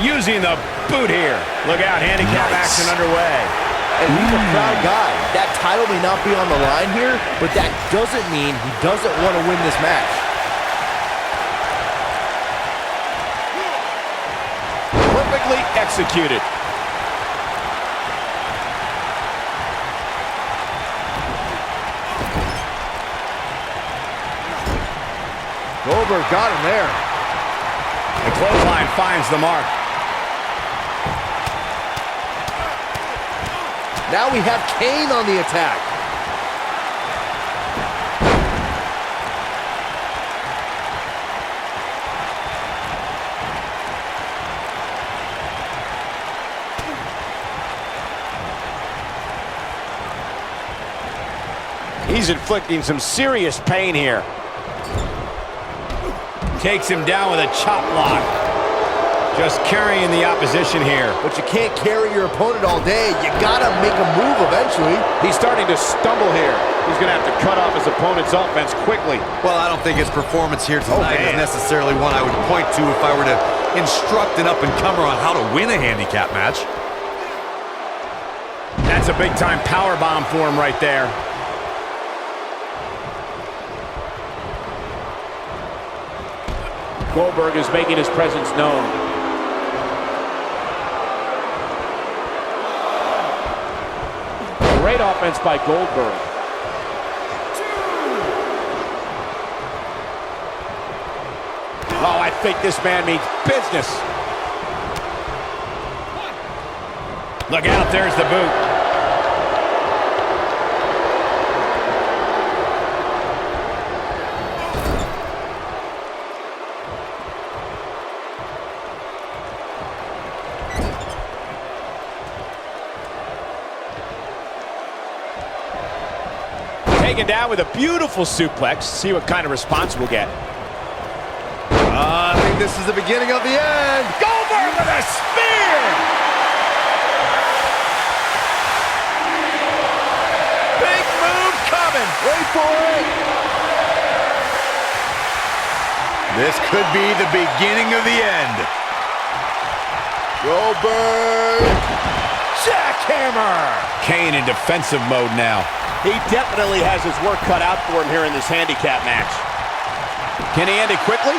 using the boot here. Look out, handicap action underway. And he's a proud guy. That title may not be on the line here, but that doesn't mean he doesn't want to win this match. Perfectly executed. Goldberg got him there. The clothesline finds the mark. Now we have Kane on the attack. He's inflicting some serious pain here. Takes him down with a chop block. Just carrying the opposition here. But you can't carry your opponent all day. You gotta make a move eventually. He's starting to stumble here. He's gonna have to cut off his opponent's offense quickly. Well, I don't think his performance here tonight is necessarily one I would point to if I were to instruct an up-and-comer on how to win a handicap match. That's a big-time power bomb for him right there. Goldberg is making his presence known. Great offense by Goldberg. Oh, I think this man means business. Look out, there's the boot. Taken down with a beautiful suplex. See what kind of response we'll get. I think this is the beginning of the end. Goldberg with a spear! Big move coming. Wait for it. This could be the beginning of the end. Goldberg. Jackhammer! Kane in defensive mode now. He definitely has his work cut out for him here in this handicap match. Can he end it quickly?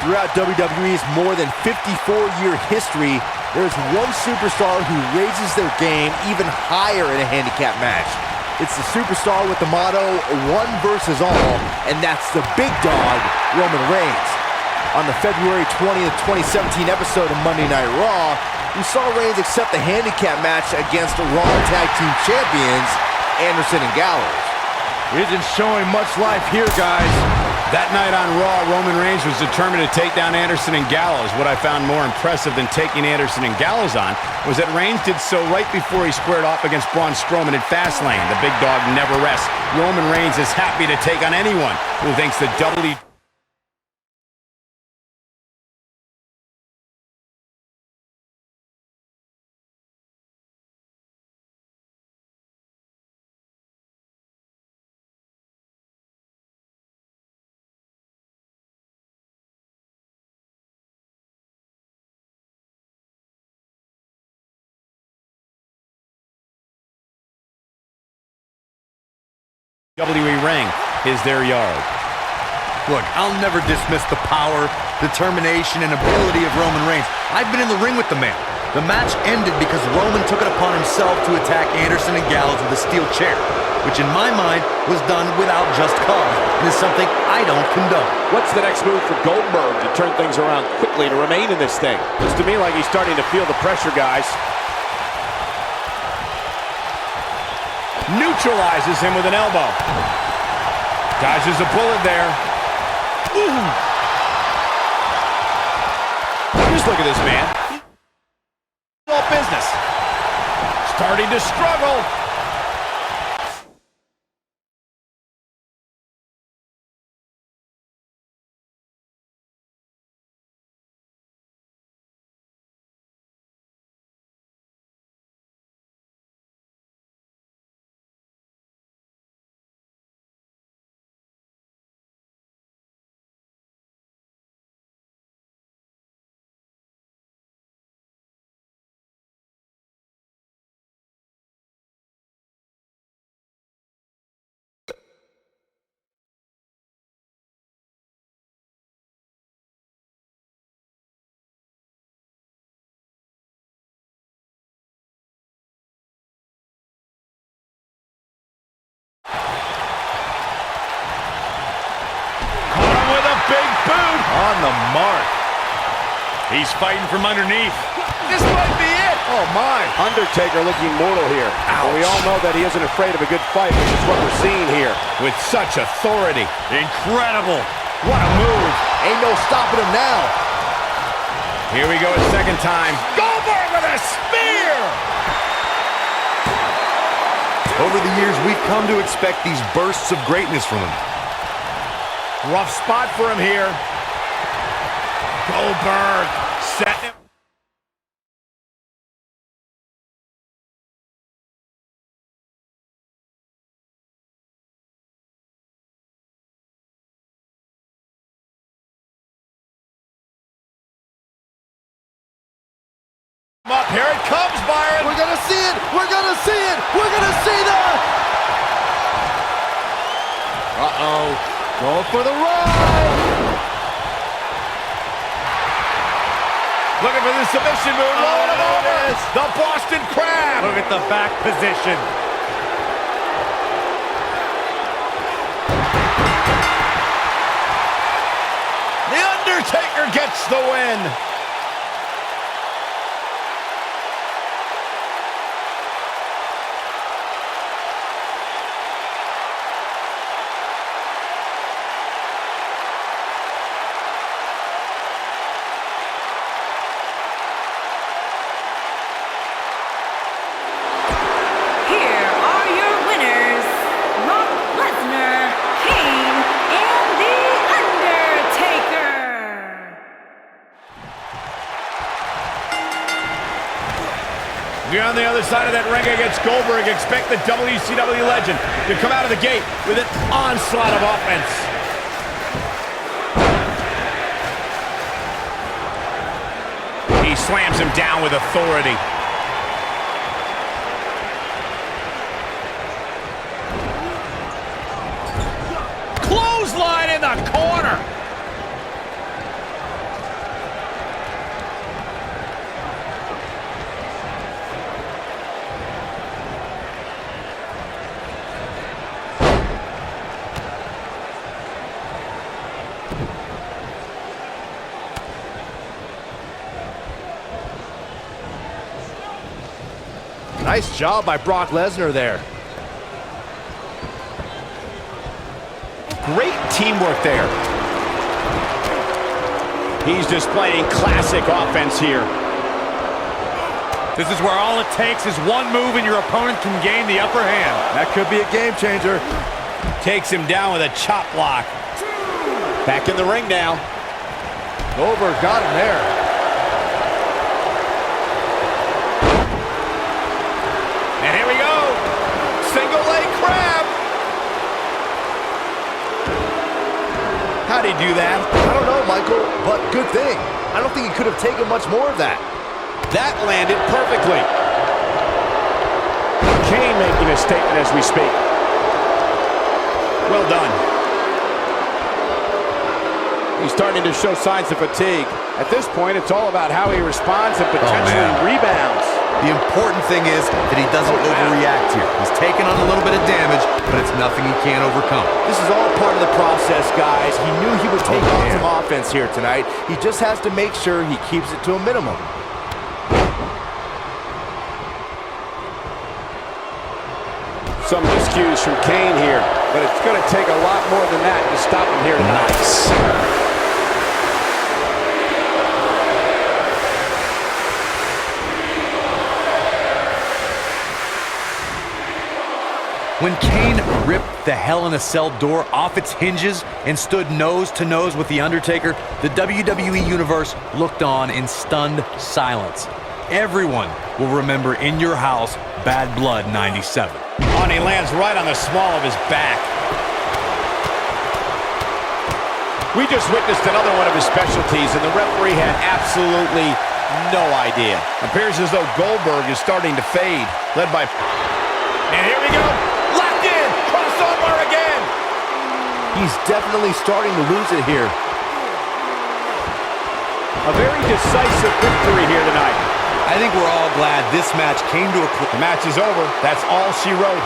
Throughout WWE's more than 54-year history, there's one superstar who raises their game even higher in a handicap match. It's the superstar with the motto, one versus all, and that's the big dog, Roman Reigns. On the February 20th, 2017 episode of Monday Night Raw, we saw Reigns accept the handicap match against Raw Tag Team Champions, Anderson and Gallows. He isn't showing much life here, guys. That night on Raw, Roman Reigns was determined to take down Anderson and Gallows. What I found more impressive than taking Anderson and Gallows on was that Reigns did so right before he squared off against Braun Strowman at Fastlane. The big dog never rests. Roman Reigns is happy to take on anyone who thinks the WWE... WWE ring is their yard. Look, I'll never dismiss the power, determination, and ability of Roman Reigns. I've been in the ring with the man. The match ended because Roman took it upon himself to attack Anderson and Gallows with a steel chair, which in my mind was done without just cause, and is something I don't condone. What's the next move for Goldberg to turn things around quickly to remain in this thing? Looks to me like he's starting to feel the pressure, guys. Neutralizes him with an elbow. Dodges a bullet there. Ooh. Just look at this man. All business. Starting to struggle. On the mark. He's fighting from underneath. This might be it. Oh, my. Undertaker looking mortal here. But we all know that he isn't afraid of a good fight, which is what we're seeing here. With such authority. Incredible. What a move. Ain't no stopping him now. Here we go a second time. Goldberg with a spear! Over the years, we've come to expect these bursts of greatness from him. Rough spot for him here. Goldberg setting him. Up. Here it comes, Byron. We're gonna see it. We're gonna see it. We're gonna see that. Uh-oh. Going for the ride. Looking for the submission move. Rolling him over. The Boston Crab. Look at the back position. The Undertaker gets the win. You're on the other side of that ring against Goldberg. Expect the WCW legend to come out of the gate with an onslaught of offense. He slams him down with authority. Clothesline in the corner. Nice job by Brock Lesnar there. Great teamwork there. He's displaying classic offense here. This is where all it takes is one move and your opponent can gain the upper hand. That could be a game changer. Takes him down with a chop block. Back in the ring now. Goldberg got him there. And here we go. Single leg crab. How'd he do that? I don't know, Michael, but good thing. I don't think he could have taken much more of that. That landed perfectly. Kane making a statement as we speak. Well done. He's starting to show signs of fatigue. At this point, it's all about how he responds and potentially rebounds. The important thing is that he doesn't overreact here. He's taken on a little bit of damage, but it's nothing he can't overcome. This is all part of the process, guys. He knew he would take on some offense here tonight. He just has to make sure he keeps it to a minimum. Some miscues from Kane here, but it's going to take a lot more than that to stop him here tonight. Nice. When Kane ripped the Hell in a Cell door off its hinges and stood nose to nose with The Undertaker, the WWE Universe looked on in stunned silence. Everyone will remember In Your House, Bad Blood 97. And he lands right on the small of his back. We just witnessed another one of his specialties, and the referee had absolutely no idea. Appears as though Goldberg is starting to fade, led by... And here we go. Locked in. Crossover again. He's definitely starting to lose it here. A very decisive victory here tonight. I think we're all glad this match came to a close. The match is over. That's all she wrote.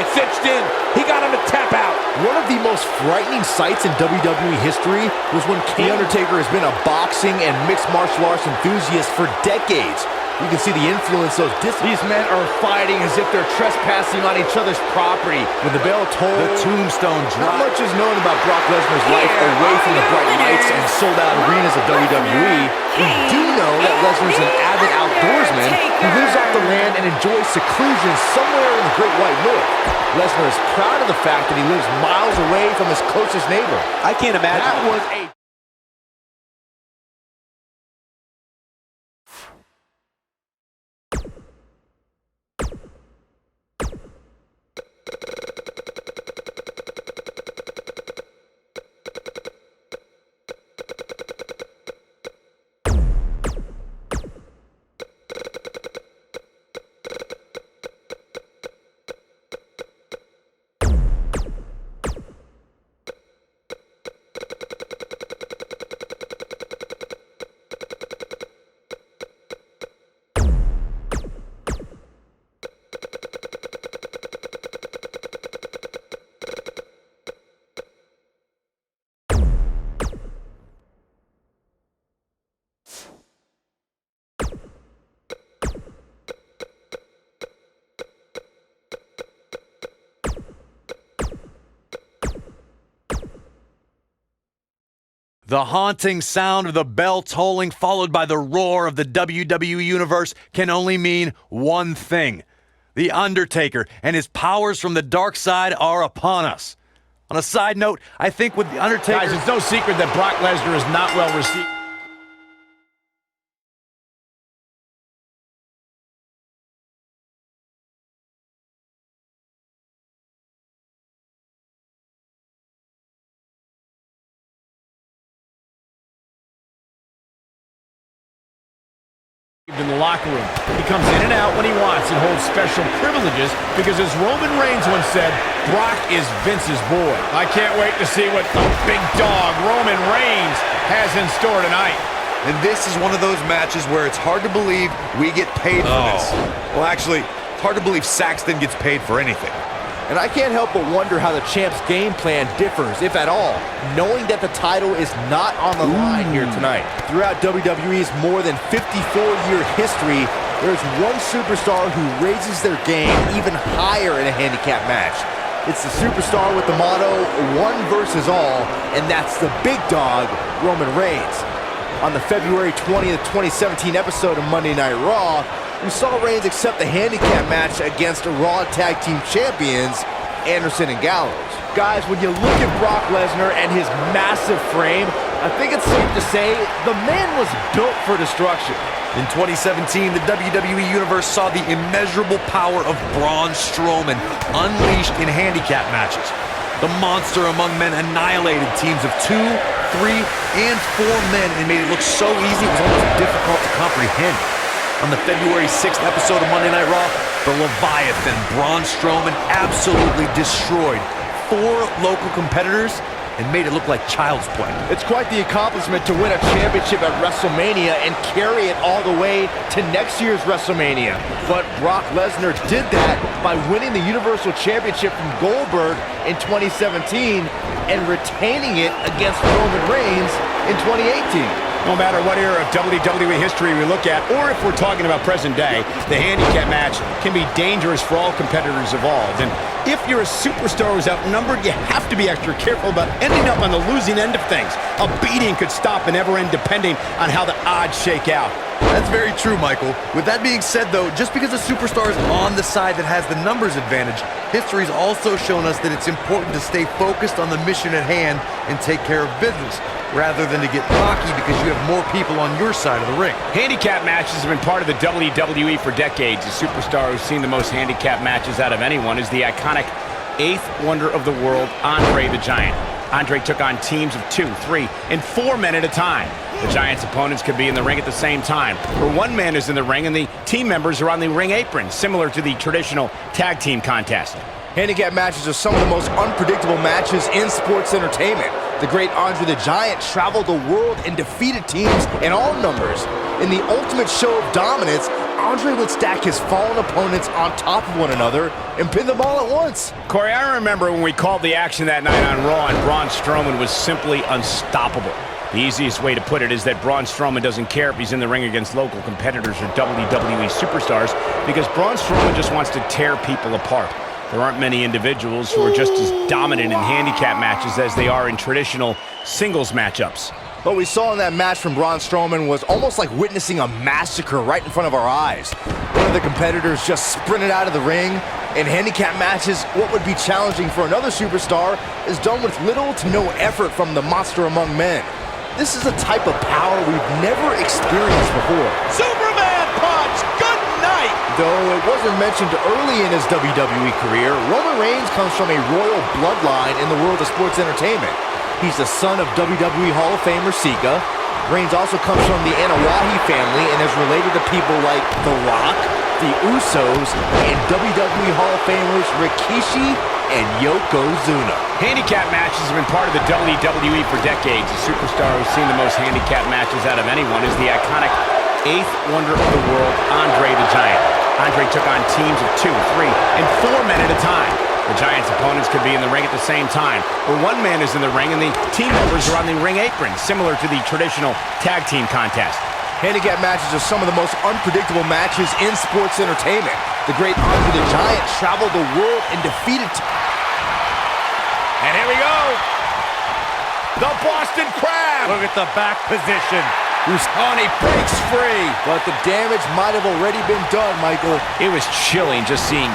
It's cinched in. He got him to tap out. One of the most frightening sights in WWE history was when The Undertaker has been a boxing and mixed martial arts enthusiast for decades. You can see the influence of these men are fighting as if they're trespassing on each other's property. When the bell tolls, The tombstone not drop. much is known about Brock Lesnar's life away from the bright lights and sold-out arenas of WWE. We do know that Lesnar's an avid outdoorsman who lives off the land and enjoys seclusion somewhere in the Great White North. Lesnar is proud of the fact that he lives miles away from his closest neighbor. I can't imagine. That was a The haunting sound of the bell tolling, followed by the roar of the WWE Universe, can only mean one thing. The Undertaker and his powers from the dark side are upon us. On a side note, I think with The Undertaker... Guys, it's no secret that Brock Lesnar is not well received. In the locker room. He comes in and out when he wants and holds special privileges because, as Roman Reigns once said, Brock is Vince's boy. I can't wait to see what the big dog Roman Reigns has in store tonight. And this is one of those matches where it's hard to believe we get paid for this. Well, actually, it's hard to believe Saxton gets paid for anything. And I can't help but wonder how the champ's game plan differs, if at all, knowing that the title is not on the line here tonight. Throughout WWE's more than 54-year history, there's one superstar who raises their game even higher in a handicap match. It's the superstar with the motto, one versus all, and that's the big dog, Roman Reigns. On the February 20th, 2017 episode of Monday Night Raw, we saw Reigns accept the handicap match against Raw Tag Team Champions, Anderson and Gallows. Guys, when you look at Brock Lesnar and his massive frame, I think it's safe to say the man was built for destruction. In 2017, the WWE Universe saw the immeasurable power of Braun Strowman unleashed in handicap matches. The monster among men annihilated teams of 2, 3, and 4 men and made it look so easy it was almost difficult to comprehend. On the February 6th episode of Monday Night Raw, the Leviathan Braun Strowman absolutely destroyed 4 local competitors and made it look like child's play. It's quite the accomplishment to win a championship at WrestleMania and carry it all the way to next year's WrestleMania. But Brock Lesnar did that by winning the Universal Championship from Goldberg in 2017 and retaining it against Roman Reigns in 2018. No matter what era of WWE history we look at, or if we're talking about present day, the handicap match can be dangerous for all competitors involved. And if you're a superstar who's outnumbered, you have to be extra careful about ending up on the losing end of things. A beating could stop and never end depending on how the odds shake out. That's very true, Michael. With that being said, though, just because a superstar is on the side that has the numbers advantage, history's also shown us that it's important to stay focused on the mission at hand and take care of business, rather than to get cocky because you have more people on your side of the ring. Handicap matches have been part of the WWE for decades. The superstar who's seen the most handicap matches out of anyone is the iconic 8th wonder of the world, Andre the Giant. Andre took on teams of 2, 3, and 4 men at a time. The Giant's opponents could be in the ring at the same time, or one man is in the ring and the team members are on the ring apron, similar to the traditional tag team contest. Handicap matches are some of the most unpredictable matches in sports entertainment. The great Andre the Giant traveled the world and defeated teams in all numbers. In the ultimate show of dominance, Andre would stack his fallen opponents on top of one another and pin them all at once. Corey, I remember when we called the action that night on Raw and Braun Strowman was simply unstoppable. The easiest way to put it is that Braun Strowman doesn't care if he's in the ring against local competitors or WWE superstars, because Braun Strowman just wants to tear people apart. There aren't many individuals who are just as dominant in handicap matches as they are in traditional singles matchups. What we saw in that match from Braun Strowman was almost like witnessing a massacre right in front of our eyes. One of the competitors just sprinted out of the ring. In handicap matches, what would be challenging for another superstar is done with little to no effort from the monster among men. This is a type of power we've never experienced before. Superman punch! Good night! Though it wasn't mentioned early in his WWE career, Roman Reigns comes from a royal bloodline in the world of sports entertainment. He's the son of WWE Hall of Famer Sika. Reigns also comes from the Anoa'i family and is related to people like The Rock, the Usos, and WWE Hall of Famers Rikishi and Yokozuna. Handicap matches have been part of the WWE for decades. The superstar who's seen the most handicap matches out of anyone is the iconic eighth wonder of the world, Andre the Giant. Andre took on teams of 2, 3, and 4 men at a time. The Giant's opponents could be in the ring at the same time, or one man is in the ring and the team members are on the ring apron, similar to the traditional tag team contest. Handicap matches are some of the most unpredictable matches in sports entertainment. The great Andre the Giant traveled the world and defeated... And here we go! The Boston Crab! Look at the back position. And he breaks free. But the damage might have already been done, Michael. It was chilling just seeing